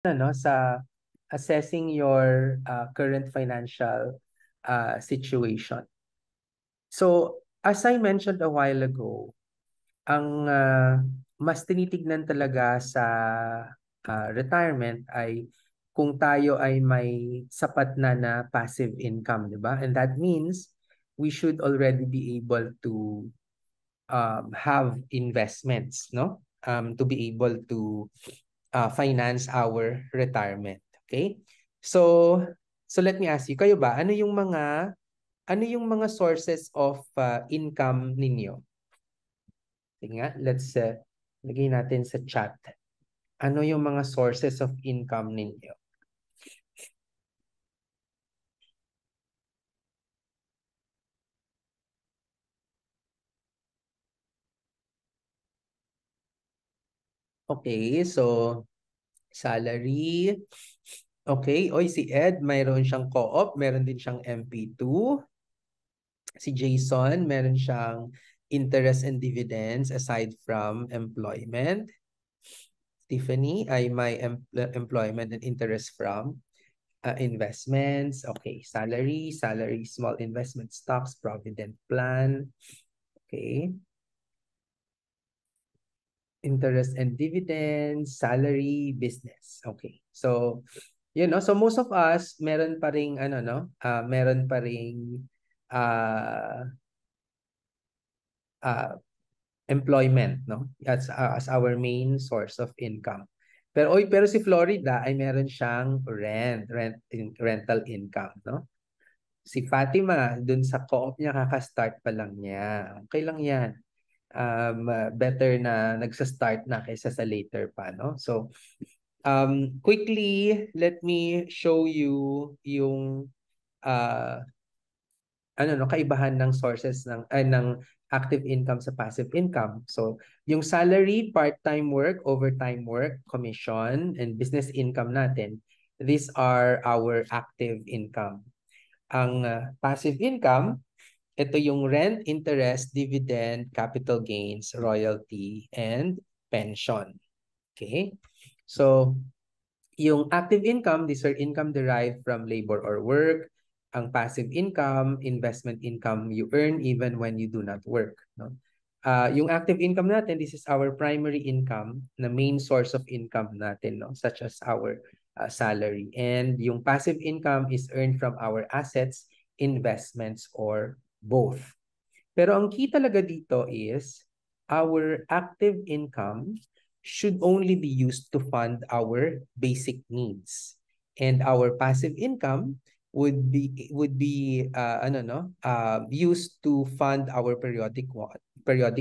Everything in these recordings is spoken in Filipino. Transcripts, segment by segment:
ano sa assessing your current financial situation. So, as I mentioned a while ago, ang mas tinitignan talaga sa retirement ay kung tayo ay may sapat na passive income, di ba? And that means we should already be able to have investments, no? To be able to finance our retirement. Okay? So, let me ask you, kayo ba, ano yung mga sources of income ninyo? Sige nga, let's lagay natin sa chat. Ano yung mga sources of income ninyo? Okay, so salary. Okay, oy si Ed, mayroon siyang co-op, meron din siyang MP2. Si Jason, meron siyang interest and dividends aside from employment. Tiffany ay may employment and interest from investments. Okay, salary, small investment stocks, provident plan. Okay. Interest and dividends, salary, business. Okay. So, so most of us meron pa ring meron pa ring uh, uh, employment, no? As our main source of income. Pero si Florida ay meron siyang rental income, no? Si Fatima, dun sa co-op niya, kaka-start pa lang niya. Okay lang yan. Better na nagsa-start na kaysa sa later pa, no? So, quickly, let me show you yung uh, kaibahan ng sources ng active income sa passive income. So, yung salary, part-time work, overtime work, commission, and business income natin, these are our active income. Ang passive income, ito yung rent, interest, dividend, capital gains, royalty, and pension. Okay? So, yung active income, these are income derived from labor or work. Ang passive income, investment income you earn even when you do not work. No? Yung active income natin, this is our primary income, na main source of income natin, no? Such as our salary. And yung passive income is earned from our assets, investments, or both. Pero ang key talaga dito is our active income should only be used to fund our basic needs. And our passive income would be used to fund our periodic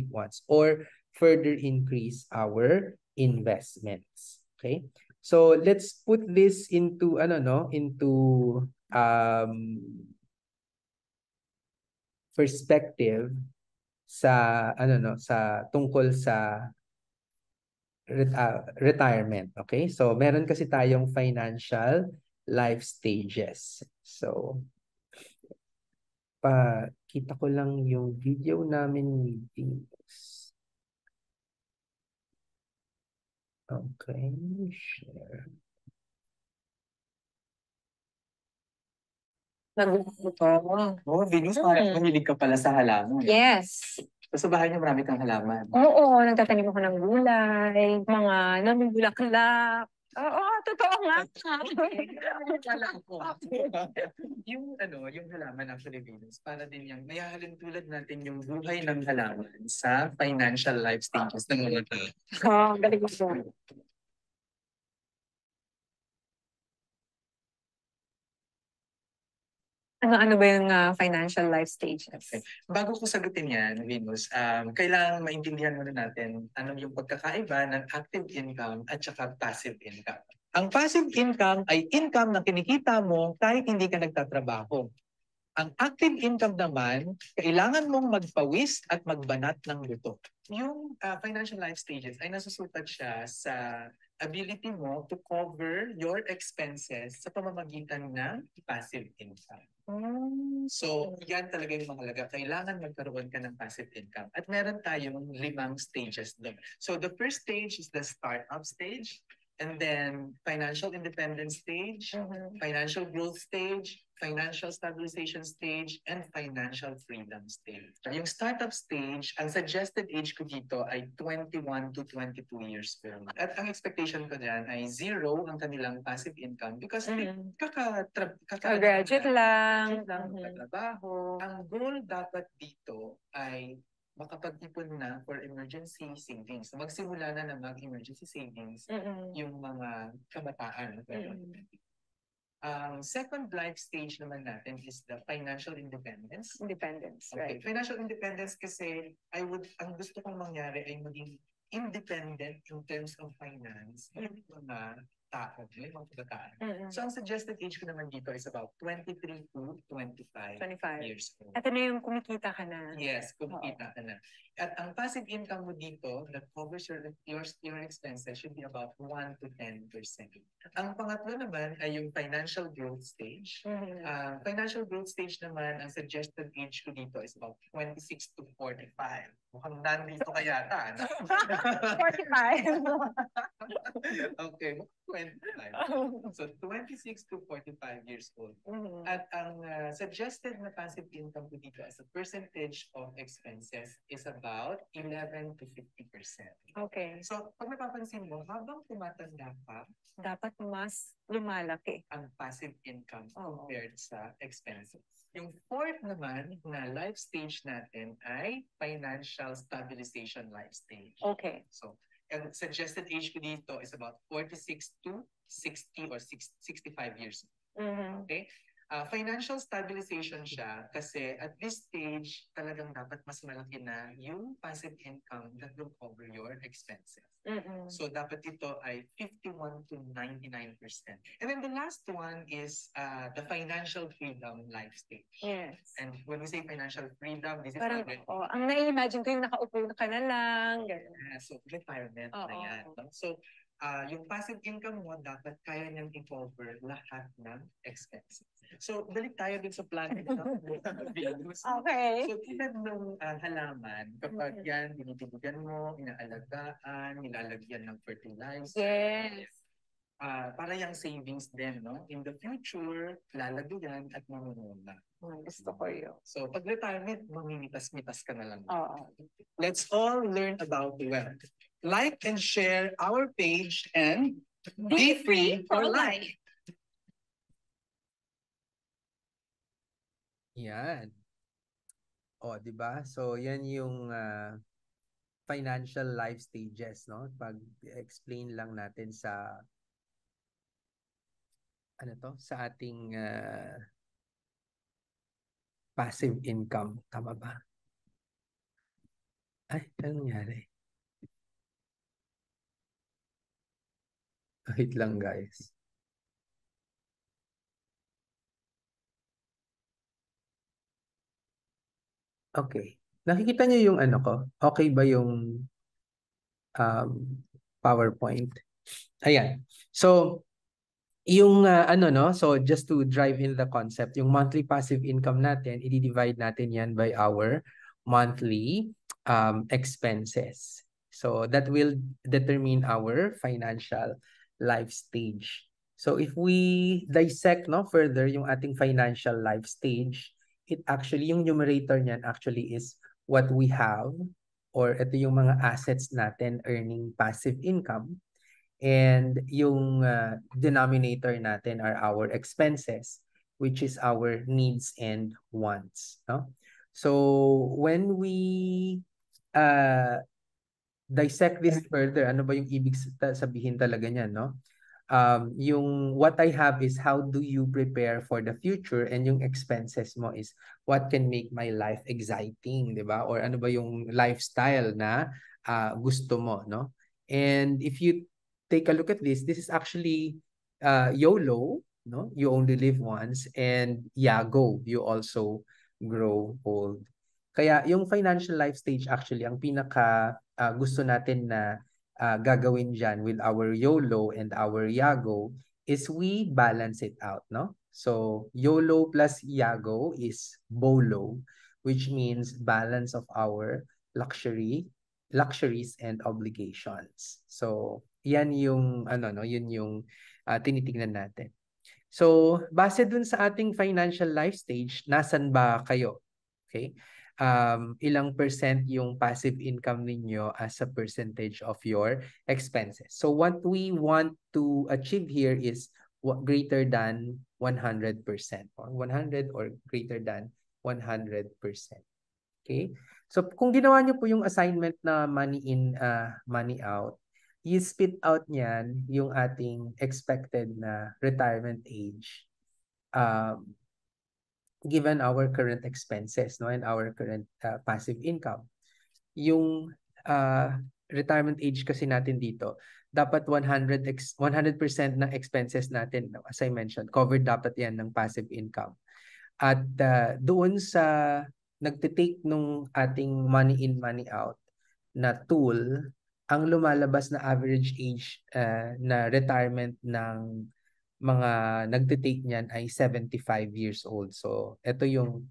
wants or further increase our investments. Okay? So let's put this into perspective sa sa tungkol sa retirement. Okay? So meron kasi tayong financial life stages. So kita ko lang yung video namin meetings. Okay, share. Nagluto ka. Oo, Venus, mahilig ka pala sa halaman. Yes. So, sa bahay niyo marami kang halaman. Oo, nagtatanim ako ng gulay, mga namimulaklak. Oo, totoo nga. Wala ko. yung halaman actually, Venus, para din yung mayahalin tulad natin yung buhay ng halaman sa financial life stages ng mga tao. Oo, galing mo. Ano ba yung financial life stages? Okay. Bago ko sagutin yan, Venus, kailangan maintindihan muna natin anong yung pagkakaiba ng active income at saka passive income. Ang passive income ay income na kinikita mo kahit hindi ka nagtatrabaho. Ang active income naman, kailangan mong magpawis at magbanat ng luto. Yung financial life stages ay nasusukat siya sa ability mo to cover your expenses sa pamamagitan ng passive income. So, yan talaga yung mahalaga. Kailangan magkaroon ka ng passive income. At meron tayong 5 stages doon. So, the first stage is the startup stage. And then financial independence stage, financial growth stage, financial stabilization stage, and financial freedom stage. Yung startup stage, ang suggested age ko dito ay 21 to 22 years old. At ang expectation ko dyan ay 0 ang kanilang passive income because Graduate lang. trabaho. Ang goal dapat dito ay makapag-ipon na for emergency savings. Magsimula na mag-emergency savings yung mga kabataan. Second life stage naman natin is the financial independence. Independence, Okay. right. Financial independence kasi ang gusto kong mangyari ay maging independent in terms of finance yung mga tao, yung mga kabataan. So ang suggested age ko naman dito is about 23 to 25 years old. At ano yung kumikita ka na? Yes, kumikita ka na. At ang passive income mo dito that covers your expenses should be about 1 to 10%. Ang pangatlo naman ay yung financial growth stage. Financial growth stage naman, ang suggested age ko dito is about 26 to 45. Mukhang nandito ka yata. 45. Okay, 25. So 26 to 45 years old. At ang suggested na passive income ko dito as a percentage of expenses is about 11 to 50%. Okay. So pag napapansin mo, habang tumatanda ka, dapat mas lumalaki ang passive income compared sa expenses. Yung fourth naman na life stage natin ay financial stabilization life stage. Okay. So, ang suggested age ko dito is about 46 to 60 or 65 years. Okay? Financial stabilization siya kasi at this stage, talagang dapat mas malaki na yung passive income that will cover your expenses. So, dapat ito ay 51 to 99%. And then the last one is the financial freedom life stage. Yes. And when we say financial freedom, this is Parang, already... ang nai-imagine ko yung nakaupo ka na lang. So, retirement na yan. So, yung passive income mo, dapat kaya niyang i-cover lahat ng expenses. So, balik tayo dun sa plan nito. Okay. So, tulad ng halaman, kapag yan, binitibugan mo, inaalagaan, nilalagyan ng fertilizer. Yes. Para yung savings din, no? In the future, lalago yan at mamumuna. Gusto ko yun. So, pag retirement, mamimitas-mitas ka na lang. Let's all learn about wealth. Like and share our page and be free for life. Yan. O, di ba? So, yan yung financial life stages, no? Pag-explain lang natin sa sa ating passive income. Tama ba? Ay, ano nangyari? Wait lang, guys. Okay. Nakikita niyo yung ko? Okay ba yung PowerPoint? Ayan. So, yung so just to drive in the concept, yung monthly passive income natin, i-divide natin yan by our monthly expenses. So that will determine our financial life stage. So if we dissect further yung ating financial life stage, it actually, yung numerator niyan actually is what we have, or ito yung mga assets natin earning passive income. And yung denominator natin are our expenses, which is our needs and wants. No? So when we dissect this further, ano ba yung ibig sabihin talaga niyan, no? Yung what I have is how do you prepare for the future, and yung expenses mo is what can make my life exciting, di ba? Or ano ba yung lifestyle na gusto mo, no? And if you take a look at this is actually YOLO, no? You only live once, and YAGO, you also grow old. Kaya yung financial life stage actually ang pinaka gusto natin na gagawin dyan with our YOLO and our YAGO is we balance it out, no? So YOLO plus YAGO is BOLO, which means balance of our luxuries and obligations. So Yan yung ano no, yun yung tinitingnan natin. So, base dun sa ating financial life stage, nasan ba kayo? Okay? Ilang percent yung passive income ninyo as a percentage of your expenses. So, what we want to achieve here is greater than 100% or 100 or greater than 100%. Okay? So, kung ginawa nyo po yung assignment na money in, money out, you spit out niyan yung ating expected na retirement age given our current expenses no and our current passive income. Yung retirement age kasi natin dito, dapat 100% ng expenses natin, no? As I mentioned, covered dapat yan ng passive income. At doon sa nagtitake nung ating money in, money out na tool, ang lumalabas na average age na retirement ng mga nagtitake niyan ay 75 years old. So, ito yung,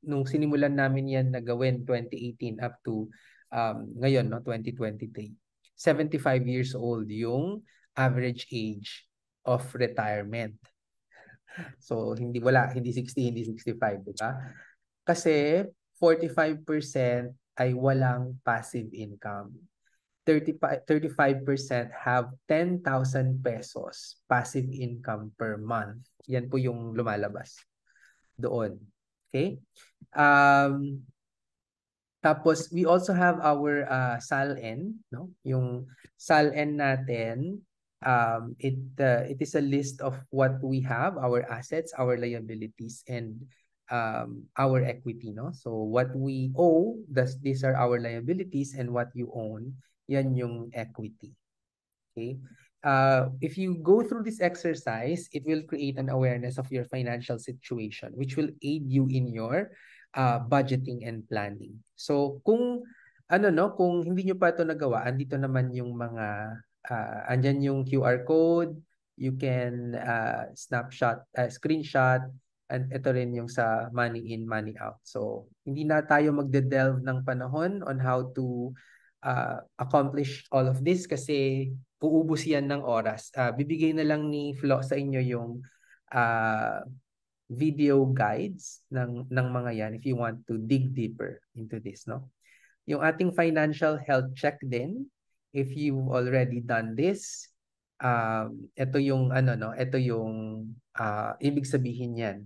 nung sinimulan namin yan na gawin 2018 up to ngayon, no, 2023. 75 years old yung average age of retirement. So, hindi 60, hindi 65, di ba? Kasi 45% ay walang passive income. 35% have 10,000 pesos passive income per month. Yan po yung lumalabas doon. Okay? Tapos we also have our SALN, no? Yung SALN natin, it is a list of what we have, our assets, our liabilities, and our equity, no? So what we owe, these are our liabilities, and what you own, yan yung equity. Okay? If you go through this exercise, it will create an awareness of your financial situation, which will aid you in your budgeting and planning. So kung kung hindi nyo pa ito nagawa, andito naman yung mga andyan yung QR code, you can screenshot, and ito rin yung sa money in, money out. So hindi na tayo magde-delve ng panahon on how to accomplish all of this kasi uubos yan ng oras. Bibigay na lang ni Flo sa inyo yung video guides ng mga yan if you want to dig deeper into this, no? Yung ating financial health check din, if you've already done this, ito yung ito yung ibig sabihin yan.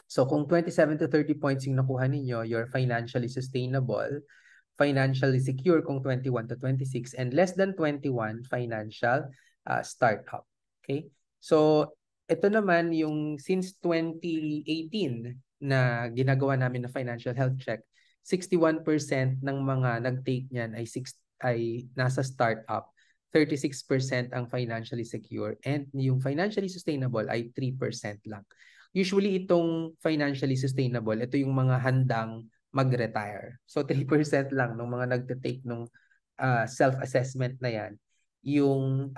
So kung 27 to 30 points yung nakuha ninyo, you're financially sustainable, financially secure kung 21 to 26, and less than 21, financial startup. Okay? So, ito naman yung since 2018 na ginagawa namin na financial health check, 61% ng mga nag-take niyan ay nasa startup, 36% ang financially secure, and yung financially sustainable ay 3% lang. Usually itong financially sustainable, ito yung mga handang mag-retire. So 3% lang ng mga nagte-take ng self-assessment na yan, yung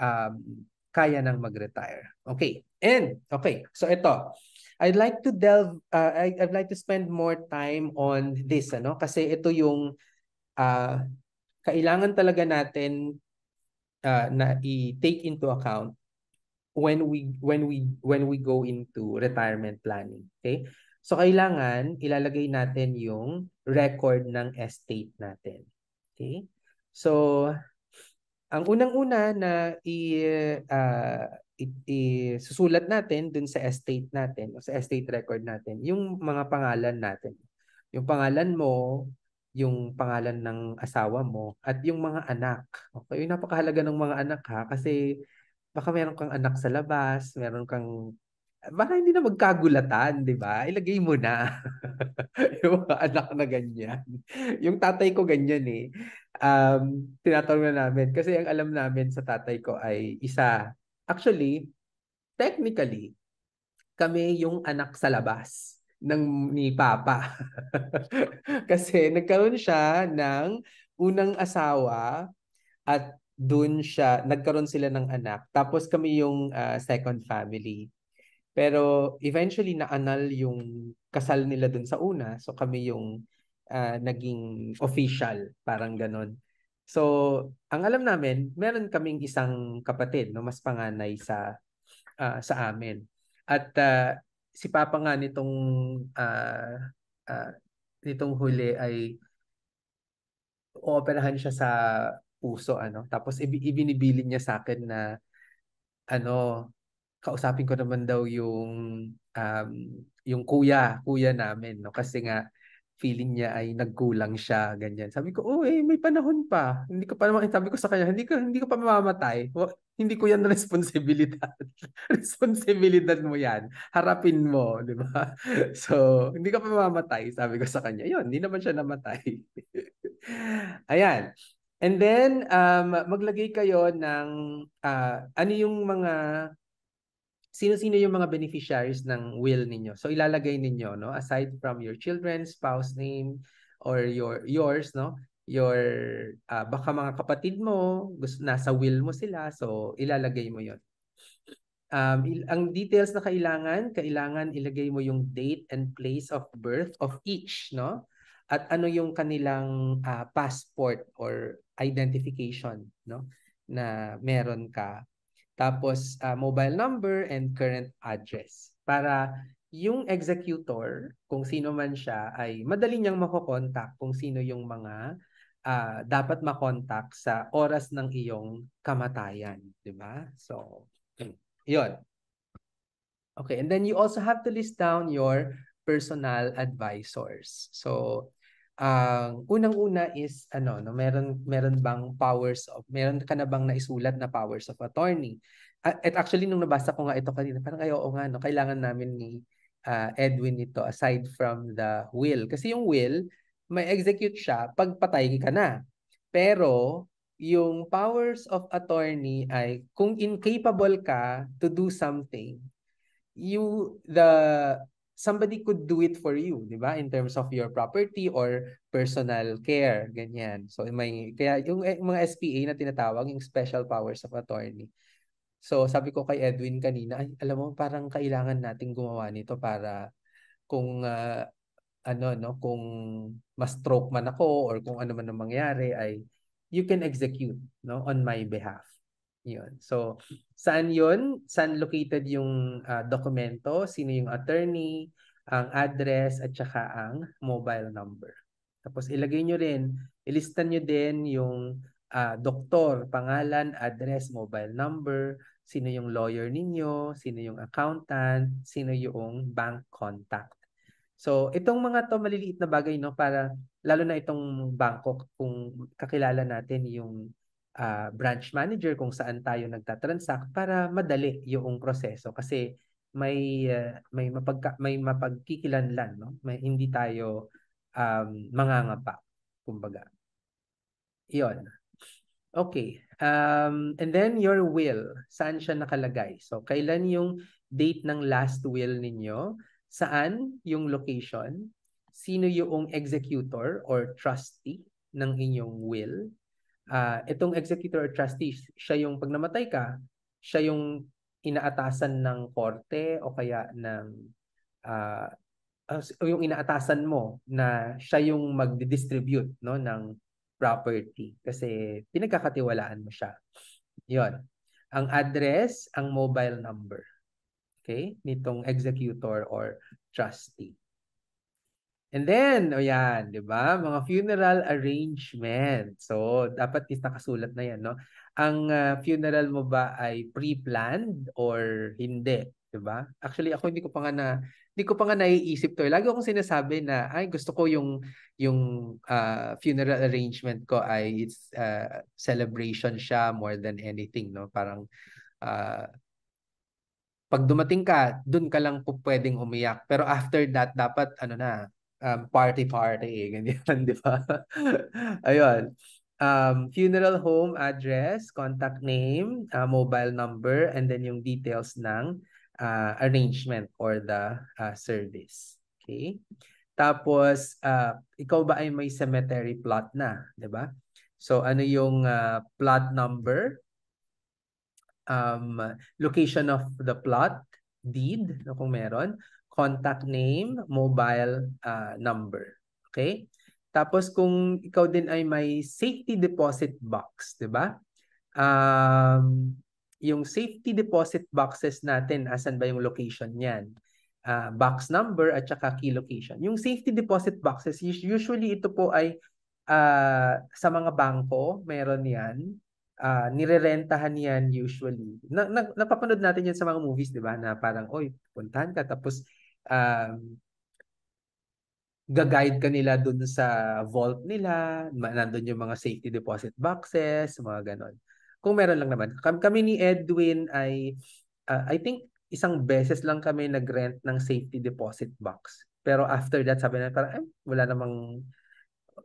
kaya nang mag-retire. Okay. And okay, so ito. I'd like to I'd like to spend more time on this kasi ito yung kailangan talaga natin na i-take into account when we go into retirement planning. Okay? So kailangan ilalagay natin yung record ng estate natin. Okay? So ang unang-una na susulat natin dun sa estate natin o sa estate record natin yung mga pangalan natin. Yung pangalan mo, yung pangalan ng asawa mo, at yung mga anak. Okay? Yung napakahalaga ng mga anak ha kasi baka meron kang anak sa labas, baka hindi na magkagulatan, di ba? Ilagay mo na yung mga anak na ganyan. Yung tatay ko ganyan eh. Tinatanong na namin kasi ang alam namin sa tatay ko ay isa. Actually, technically, kami yung anak sa labas ni Papa. Kasi nagkaroon siya ng unang asawa at nagkaroon sila ng anak. Tapos kami yung second family. Pero eventually na-annul yung kasal nila dun sa una. So kami yung naging official, parang ganon. So, ang alam namin, meron kaming isang kapatid, no, mas panganay sa amin. At si Papa nga ah, ah, nitong huli ay ooperahan siya sa puso, ano. Tapos ibinibilin niya sa akin na ano, kausapin ko naman daw yung kuya namin, no, kasi nga feeling niya ay nagkulang siya, ganyan. Sabi ko, oh, may panahon pa. Hindi ko pa naman, sabi ko sa kanya, hindi ko pa mamamatay. Hindi ko yan responsibilidad. Responsibilidad mo yan. Harapin mo, di ba? So, hindi ka pa mamamatay, sabi ko sa kanya. Yun, hindi naman siya namatay. Ayan. And then, maglagay kayo ng ano yung mga sino-sino yung mga beneficiaries ng will ninyo. So ilalagay ninyo, no, aside from your children's spouse name or yours, no, your baka mga kapatid mo, nasa will mo sila, so ilalagay mo 'yon. Ang details na kailangan ilagay mo yung date and place of birth of each, no? At ano yung kanilang passport or identification, no? Na meron ka. Tapos mobile number and current address. Para yung executor, kung sino man siya, ay madali niyang makokontak kung sino yung mga dapat makontak sa oras ng iyong kamatayan, di ba? So, yun. Okay, and then you also have to list down your personal advisors. So, ang unang-una is ano, no, meron bang meron ka na bang naisulat na powers of attorney? At actually nung nabasa ko nga ito kanina, parang ay oo nga no, kailangan namin ni Edwin ito aside from the will. Kasi yung will, may execute siya pag patay ka na. Pero yung powers of attorney ay kung incapable ka to do something, somebody could do it for you, di ba? In terms of your property or personal care, ganyan. So kaya yung mga SPA na tinatawag, yung special powers of attorney. So sabi ko kay Edwin kanina, ay, alam mo parang kailangan nating gumawa nito para kung kung ma-stroke man ako or kung ano man ang mangyari ay you can execute, no, on my behalf. Yun. So, saan yun? Saan located yung dokumento? Sino yung attorney? Ang address at saka ang mobile number. Tapos ilagay nyo rin, ilistan nyo din yung doktor, pangalan, address, mobile number, sino yung lawyer ninyo, sino yung accountant, sino yung bank contact. So, itong mga to maliliit na bagay, no, para lalo na itong bangko, kung kakilala natin yung branch manager kung saan tayo nagtatransact para madali yung proseso kasi may mapagkikilanlan, no? Hindi tayo mangangapa, kumbaga. 'Yon. Okay. And then your will, saan siya nakalagay? So, kailan yung date ng last will ninyo? Saan yung location? Sino yung executor or trustee ng inyong will? Itong executor or trustee, siya yung pag namatay ka, siya yung inaatasan ng korte o kaya ng yung inaatasan mo na siya yung magdi-distribute, no, ng property kasi pinagkakatiwalaan mo siya. 'Yon. Ang address, ang mobile number. Okay? Nitong executor or trustee. And then, o yan, di ba? Mga funeral arrangement. So, dapat is nakasulat na yan, no? Ang funeral mo ba ay pre-planned or hindi? Di ba? Actually, ako hindi ko pa nga naiisip to. Lagi akong sinasabi na, ay, gusto ko yung funeral arrangement ko ay it's celebration siya more than anything, no? Parang pag dumating ka, dun ka lang po pwedeng umiyak. Pero after that, dapat party ganyan, di ba? Ayun. Funeral home address, contact name, mobile number, and then yung details ng arrangement or the service. Okay? Tapos, ikaw ba ay may cemetery plot na, di ba? So, ano yung plot number? Location of the plot, deed, kung meron, contact name, mobile number. Okay? Tapos kung ikaw din ay may safety deposit box, 'di ba? Yung safety deposit boxes natin, asan ba yung location niyan? Box number at saka key location. Yung safety deposit boxes, usually ito po ay sa mga bangko, meron yan. Nirerentahan yan usually. Napapanood natin yan sa mga movies, di ba? Na parang, oy, puntahan ka. Tapos, ga-guide ka nila dun sa vault nila. Nandun yung mga safety deposit boxes, mga ganon. Kung meron lang naman. Kami ni Edwin ay, I think, isang beses lang kami nag-rent ng safety deposit box. Pero after that, sabi na parang, wala namang,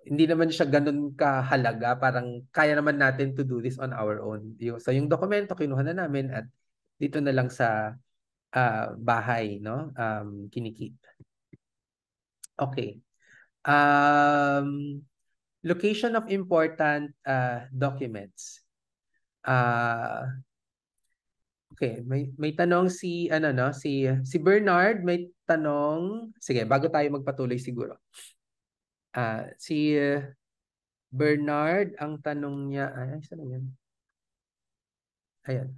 hindi naman siya ganun kahalaga. Parang kaya naman natin to do this on our own. So yung dokumento, kinuha na namin at dito na lang sa bahay, no? Kinikip. Okay. Location of important documents. Okay, may tanong si si Bernard, may tanong. Sige, bago tayo magpatuloy siguro. Si Bernard, ang tanong niya, saan yan? Ayan.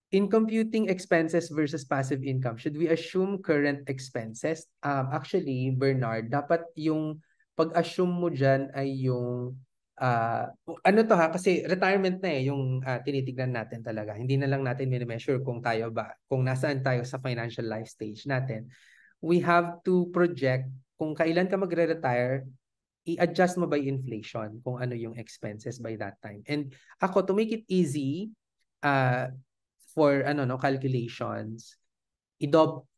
In computing expenses versus passive income, should we assume current expenses? Actually, Bernard, dapat yung pag-assume mo dyan ay yung ano to ha, kasi retirement na yung tinitignan natin talaga. Hindi na lang natin mini-measure kung nasaan tayo sa financial life stage natin. We have to project kung kailan ka magre-retire, i-adjust mo by inflation kung ano yung expenses by that time. And ako, to make it easy, for calculations,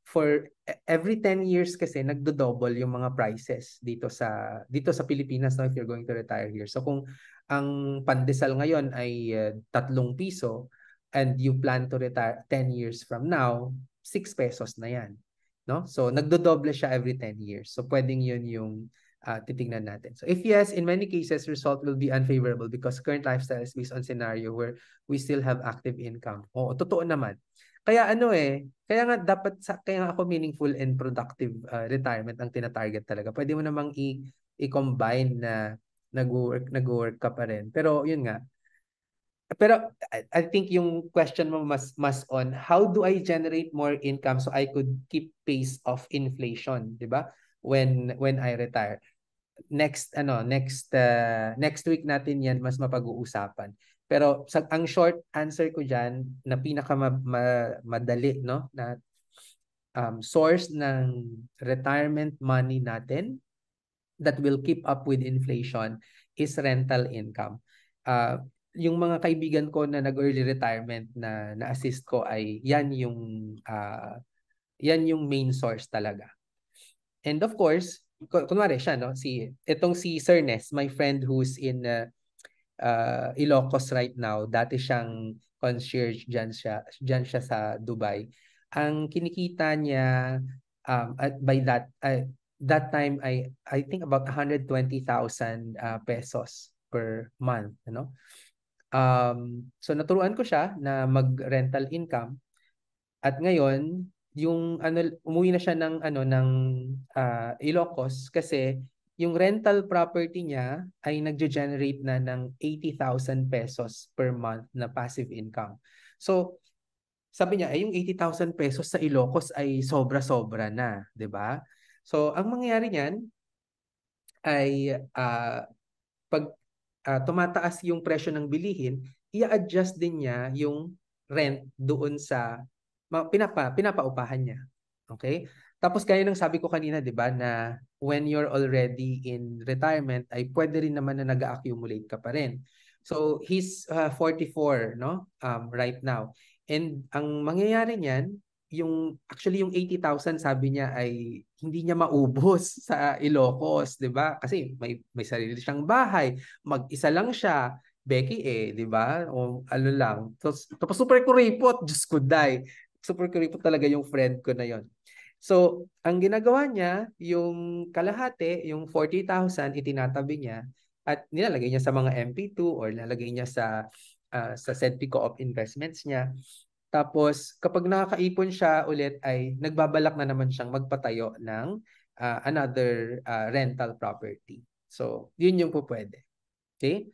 for every 10 years kasi nagdo-double yung mga prices dito sa Pilipinas, no, if you're going to retire here. So kung ang pandesal ngayon ay 3 piso and you plan to retire 10 years from now, 6 pesos na yan, no? So nagdo-double siya every 10 years. So pwedeng yun yung titingnan natin. So if yes, in many cases, result will be unfavorable because current lifestyle is based on scenario where we still have active income. Oo, totoo naman. Kaya kaya nga kaya nga ako meaningful and productive retirement ang tina-target talaga. Pwede mo namang i-combine na nag-work ka pa rin. Pero yun nga. Pero I think yung question mo mas on how do I generate more income so I could keep pace of inflation, 'di ba? When I retire. Next week natin yan mas mapag-uusapan. Pero ang short answer ko diyan na madali, no, na source ng retirement money natin that will keep up with inflation is rental income. Yung mga kaibigan ko na nag-early retirement na na-assist ko ay yan yung main source talaga. And of course, kunwari siya, no, si Sir Nes, my friend who's in Ilocos right now, dati siyang concierge dyan siya sa Dubai. Ang kinikita niya by that time I think about 120,000 pesos per month, ano? So naturuan ko siya na mag-rental income at ngayon yung umuwi na siya ng Ilocos kasi yung rental property niya ay nagge-generate na ng 80,000 pesos per month na passive income. So sabi niya yung 80,000 pesos sa Ilocos ay sobra-sobra na, 'di ba? So ang mangyayari niyan ay pag tumataas yung presyo ng bilihin, i-adjust din niya yung rent doon sa pinapaupahan niya. Okay? Tapos gaya ng sabi ko kanina, 'di ba, na when you're already in retirement ay pwede rin naman na nag-accumulate ka pa rin. So he's 44, no? Right now. And ang mangyayari niyan, actually yung 80,000 sabi niya ay hindi niya maubos sa Ilocos, 'di ba? Kasi may sarili siyang bahay, mag-isa lang siya. Becky 'di ba? O ano lang. Tapos super kuripot, Diyos ko day. Super kuripot talaga yung friend ko na yon. So, ang ginagawa niya, yung kalahati, yung 40,000 itinatabi niya at nilalagay niya sa mga MP2 or nilalagay niya sa SEDPI Co-op investments niya. Tapos kapag nakakaipon siya ulit ay nagbabalak na naman siyang magpatayo ng another rental property. So, yun yung po pwede. Okay?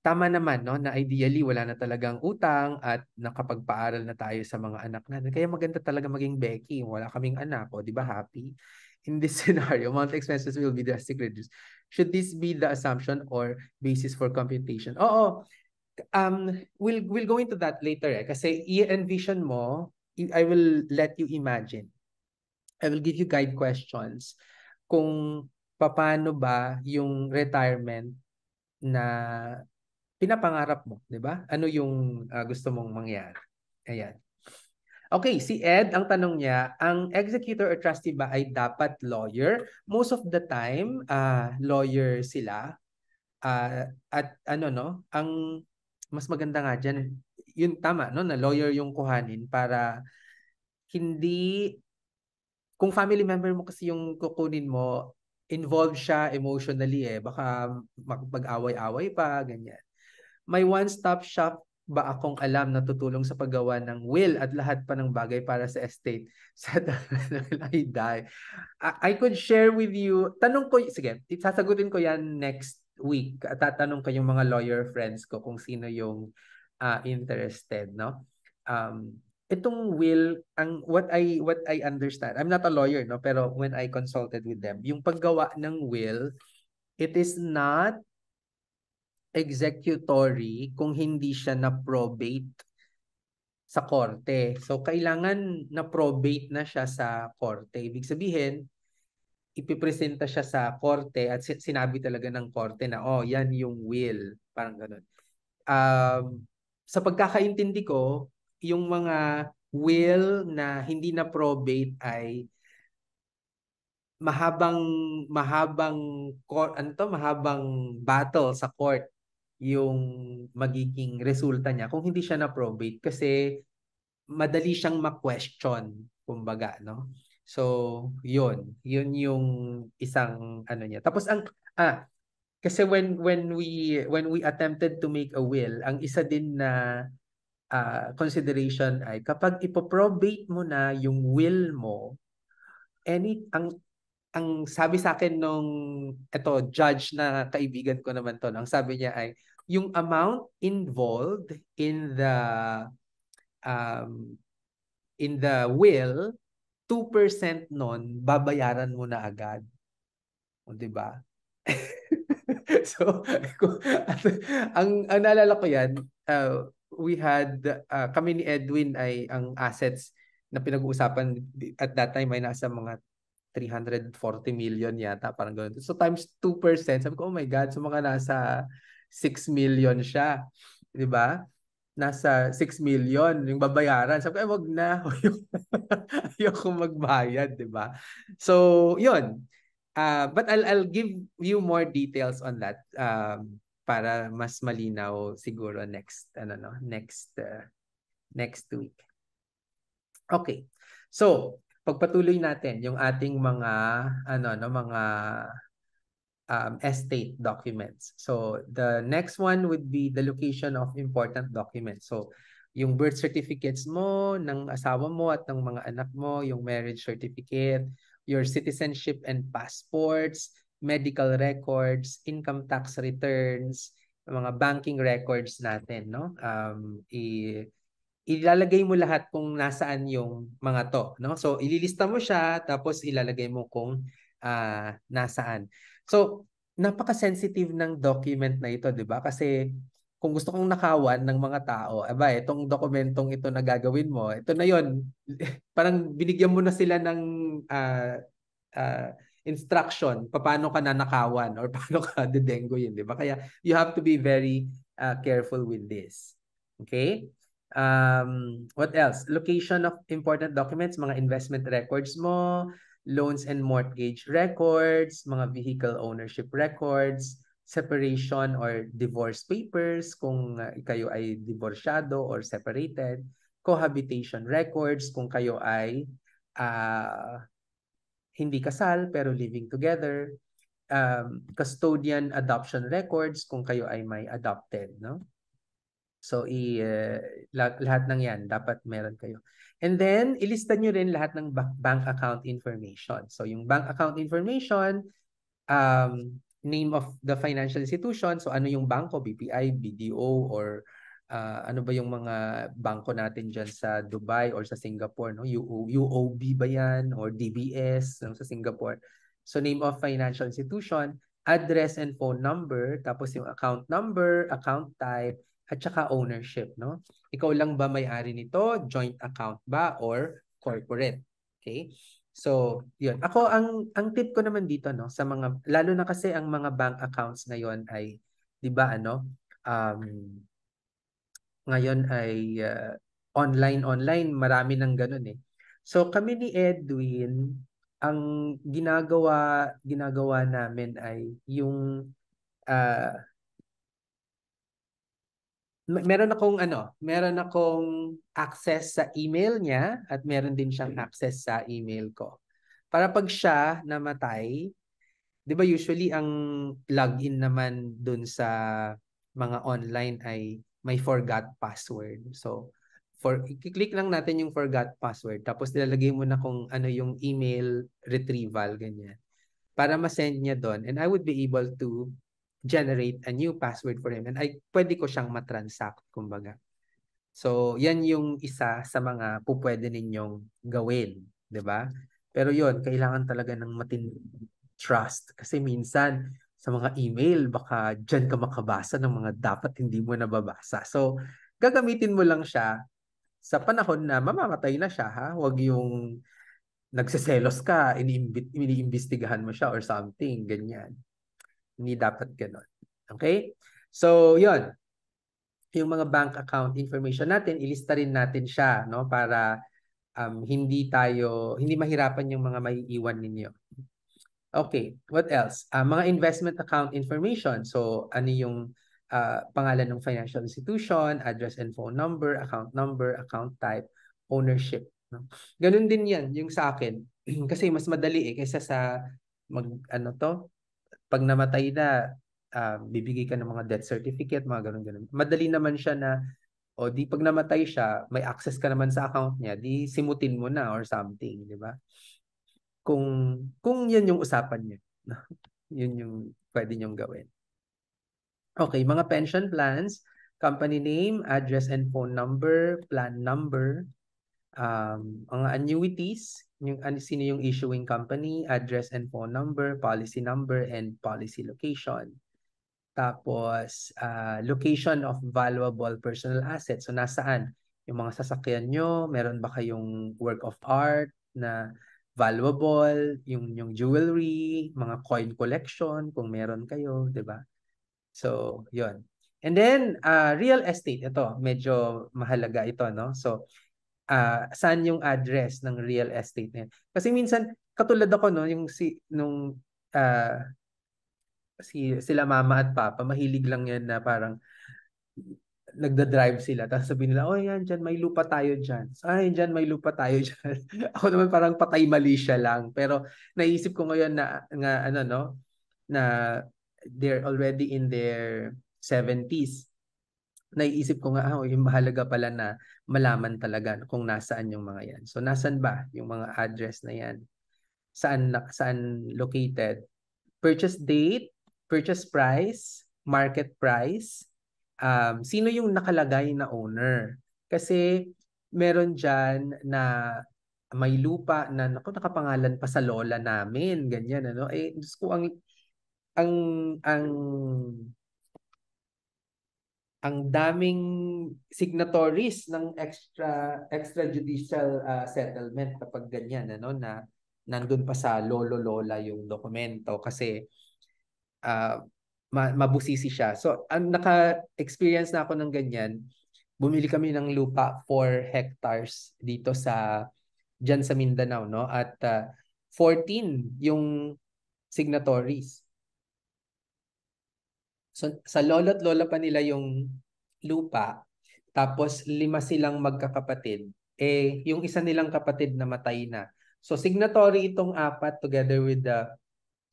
Tama naman, no, na ideally wala na talagang utang at nakapagpaaral na tayo sa mga anak natin. Kaya maganda talaga maging Becky. Wala kaming anak, o, di ba, happy? In this scenario, monthly expenses will be drastically reduced. Should this be the assumption or basis for computation? Oo. We'll go into that later, kasi i-envision mo, I will let you imagine. I will give you guide questions kung paano ba yung retirement na pinapangarap mo, di ba? Ano yung gusto mong mangyari? Ayan. Okay, si Ed, ang tanong niya, ang executor or trustee ba ay dapat lawyer? Most of the time, lawyer sila. At ano, no, ang mas maganda nga dyan, yun tama, no, na lawyer yung kuhanin para hindi, kung family member mo kasi yung kukunin mo, involved siya emotionally baka mag-away-away pa, ganyan. May one-stop shop ba akong alam na tutulong sa paggawa ng will at lahat pa ng bagay para sa estate sa I die? I could share with you, tanong ko, sige, sasagutin ko yan next week. Tatanong ko yung mga lawyer friends ko kung sino yung interested, no? Itong will, what I understand, I'm not a lawyer, no, pero when I consulted with them, yung paggawa ng will, it is not executory kung hindi siya na-probate sa korte. So, kailangan na-probate na siya sa korte. Ibig sabihin, ipipresenta siya sa korte at sinabi talaga ng korte na, oh, yan yung will. Parang ganun. Sa pagkakaintindi ko, yung mga will na hindi na-probate ay mahabang battle sa court yung magiging resulta niya kung hindi siya na-probate kasi madali siyang ma-question, kumbaga, no? So, yun yung isang ano niya. Tapos kasi when we attempted to make a will, ang isa din na consideration ay kapag ipoprobate mo na yung will mo, ang sabi sa akin nung judge na kaibigan ko naman to, ang sabi niya ay yung amount involved in the will, 2% nun babayaran mo na agad. O, di ba? So, ang naalala ko yan, we had, kami ni Edwin ay ang assets na pinag-uusapan at that time ay nasa mga 340 million yata, parang gano'n. So times 2%, sabi ko, oh my God, so mga nasa 6 million siya. Di ba? Nasa 6 million yung babayaran. Sabi ko, wag na. Ayoko magbayad, di ba? So, yun. But I'll give you more details on that para mas malinaw siguro next week. Okay. So, pagpatuloy natin yung ating mga estate documents. So, the next one would be the location of important documents. So, yung birth certificates mo, ng asawa mo at ng mga anak mo, yung marriage certificate, your citizenship and passports, medical records, income tax returns, mga banking records natin, no? Ilalagay mo lahat kung nasaan yung mga to, no? So ililista mo siya tapos ilalagay mo kung nasaan. So napaka-sensitive ng document na ito, 'di ba? Kasi kung gusto kong nakawan ng mga tao, itong dokumentong ito na gagawin mo, ito na 'yon. Parang binigyan mo na sila ng instruction paano ka nanakawan or paano ka didenggoyin, 'di ba? Kaya you have to be very careful with this. Okay? What else? Location of important documents, mga investment records mo, loans and mortgage records, mga vehicle ownership records, separation or divorce papers kung kayo ay divorsyado or separated, cohabitation records kung kayo ay hindi kasal pero living together, custodian adoption records kung kayo ay may adopted, no? So, lahat ng yan, dapat meron kayo. And then, ilista nyo rin lahat ng bank account information. So, yung bank account information, name of the financial institution. So, ano yung banko? BPI, BDO, or ano ba yung mga banko natin dyan sa Dubai or sa Singapore? No? UOB ba yan? Or DBS no? Sa Singapore. So, name of financial institution, address and phone number, tapos yung account number, account type, at saka ownership, no? Ikaw lang ba may-ari nito? Joint account ba or corporate? Okay? So, yun. Ako, ang tip ko naman dito, no, sa mga, lalo na kasi ang mga bank accounts ngayon ay, di ba, ngayon ay online, marami ng ganun eh. So, kami ni Edwin, ang ginagawa namin ay yung meron akong access sa email niya at meron din siyang access sa email ko. Para pag siya namatay, 'di ba usually ang login naman dun sa mga online ay may forgot password. So, i-click lang natin yung forgot password tapos nilalagay mo na kung ano yung email retrieval ganyan. Para ma-send niya doon and I would be able to generate a new password for him and pwede ko siyang matransact kumbaga. So, yan yung isa sa mga pupwede ninyong gawin, 'di ba? Pero yon kailangan talaga ng matinding trust kasi minsan sa mga email baka diyan ka makabasa ng mga dapat hindi mo nababasa. So, gagamitin mo lang siya sa panahon na mamamatay na siya ha. Huwag yung nagseselos ka, iniimbestigahan mo siya or something, ganyan. Hindi dapat gano'n. Okay? So, yon yung mga bank account information natin, ilista rin natin siya, no? Para hindi mahirapan yung mga maiiwan ninyo. Okay, what else? Mga investment account information. So, ano yung pangalan ng financial institution, address and phone number, account type, ownership. No? Ganun din yan, yung sa akin. Kasi mas madali kaysa sa pag namatay na, bibigay ka ng mga death certificate, mga ganun-ganun. Madali naman siya na, o di pag namatay siya, may access ka naman sa account niya, di simutin mo na or something, di ba? Kung yan yung usapan niya. Yun yung pwede niyong gawin. Okay, mga pension plans, company name, address and phone number, plan number, mga annuities, sino yung issuing company, address and phone number, policy number, and policy location. Tapos, location of valuable personal assets. So, nasaan? Yung mga sasakyan nyo, meron ba kayong work of art na valuable, yung jewelry, mga coin collection, kung meron kayo, di ba? So, yun. And then, real estate. Ito, medyo mahalaga ito, no? So, saan yung address ng real estate niya? Kasi minsan, katulad ako, no, sila mama at papa, mahilig lang yan na parang nagda-drive sila. Tapos sabihin nila, oh yan, dyan, may lupa tayo dyan. Ay, dyan, may lupa tayo dyan. Ako naman parang patay mali siya lang. Pero naisip ko ngayon na they're already in their 70s. Naiisip ko nga, yung mahalaga pala na malaman talaga kung nasaan yung mga yan. So, nasaan ba yung mga address na yan? Saan located? Purchase date, purchase price, market price, sino yung nakalagay na owner. Kasi meron dyan na may lupa na nakapangalan pa sa lola namin, ganyan ano. Diyos ko ang daming signatories ng extrajudicial settlement kapag ganyan ano na nandun pa sa lolo-lola yung dokumento kasi mabusisi siya. So, naka-experience na ako ng ganyan. Bumili kami ng lupa 4 hectares dito dyan sa Mindanao, no? At 14 yung signatories. So, sa lolo't lola pa nila yung lupa, tapos 5 silang magkakapatid. Yung isa nilang kapatid namatay na. So, signatory itong 4 together with the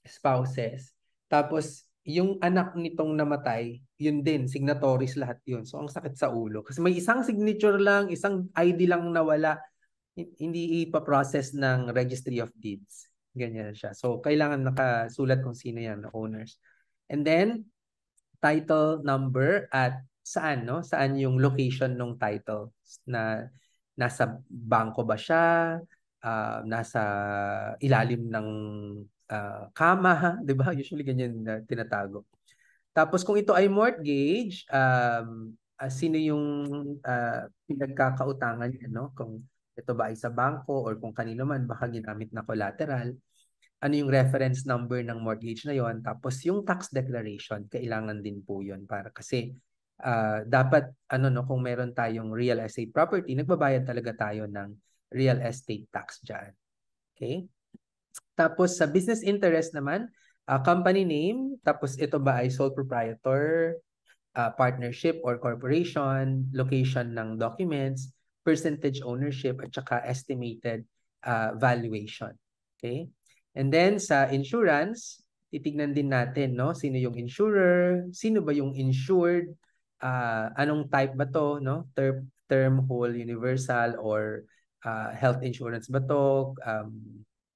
spouses. Tapos, yung anak nitong namatay, yun din, signatories lahat yun. So, ang sakit sa ulo. Kasi may isang signature lang, isang ID lang nawala, hindi ipaprocess ng Registry of Deeds. Ganyan siya. So, kailangan nakasulat kung sino yan, na owners. And then, title number at saan, no? Saan yung location ng title? Na nasa bangko ba siya? Nasa ilalim ng kama, 'di ba? Usually ganyan na tinatago. Tapos kung ito ay mortgage, sino yung pinagkakautangan niya, no? Kung ito ba ay sa bangko or kung kanino man baka ginamit na collateral, ano yung reference number ng mortgage na yon, tapos yung tax declaration kailangan din po yon para kasi dapat ano no, kung meron tayong real estate property, nagbabayad talaga tayo ng real estate tax diyan. Okay? Tapos sa business interest naman, company name, tapos ito ba ay sole proprietor, partnership or corporation, location ng documents, percentage ownership, at saka estimated valuation. Okay? And then sa insurance, titignan din natin, no? Sino yung insurer, sino ba yung insured, anong type ba to, no? Term, whole, universal, or health insurance ba to,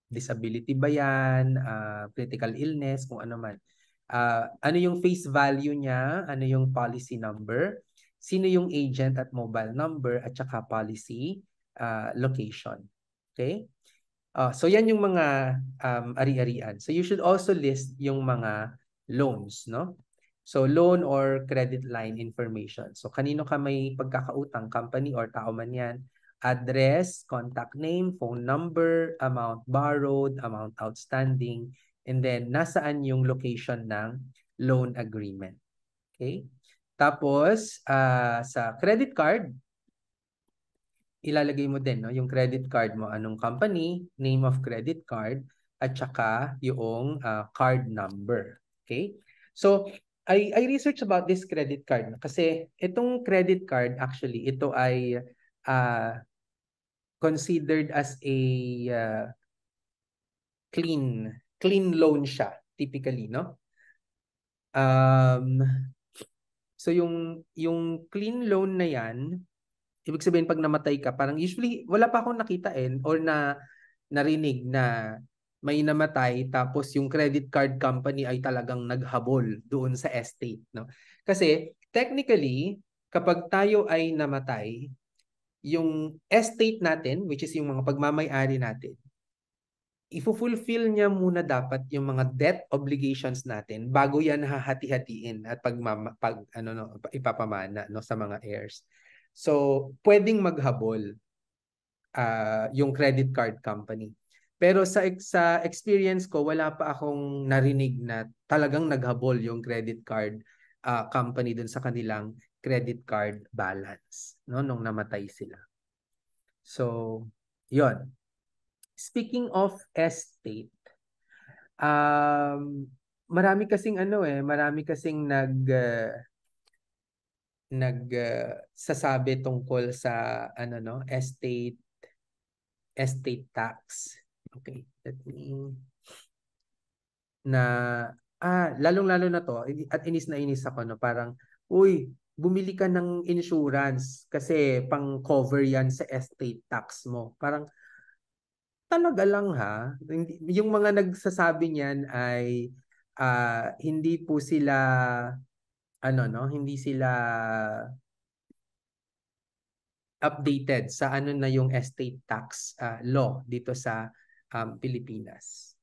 disability ba yan, critical illness, kung ano man. Ano yung face value niya, ano yung policy number, sino yung agent at mobile number, at saka policy location. Okay? So yan yung mga ari-arian. So you should also list yung mga loans, no? So loan or credit line information. So kanino ka may pagkakautang, company or tao man yan, address, contact name, phone number, amount borrowed, amount outstanding, and then nasaan yung location ng loan agreement. Okay? Tapos sa credit card, ilalagay mo din, no, yung credit card mo, anong company, name of credit card, at saka yung card number. Okay? So, I researched about this credit card kasi itong credit card actually, ito ay considered as a clean loan siya typically, no? So yung clean loan na yan, ibig sabihin pag namatay ka, parang usually wala pa akong nakita or narinig na may namatay tapos yung credit card company ay talagang naghabol doon sa estate, no? Kasi technically, kapag tayo ay namatay, yung estate natin, which is yung mga pagmamay-ari natin, ifulfill niya muna dapat yung mga debt obligations natin bago yan hahati-hatiin at ipapamana, no, sa mga heirs. So, pwedeng maghabol yung credit card company. Pero sa experience ko, wala pa akong narinig na talagang naghabol yung credit card company dun sa kanilang credit card balance, no, nung namatay sila. So, yon. Speaking of estate, marami kasing sasabi tungkol sa estate tax. Okay, let me lalong-lalo na to at inis na inis ako, no, parang uy, bumili ka ng insurance kasi pang-cover yan sa estate tax mo. Parang talaga lang ha. Yung mga nagsasabi niyan ay hindi po sila hindi sila updated sa ano na yung estate tax law dito sa Pilipinas.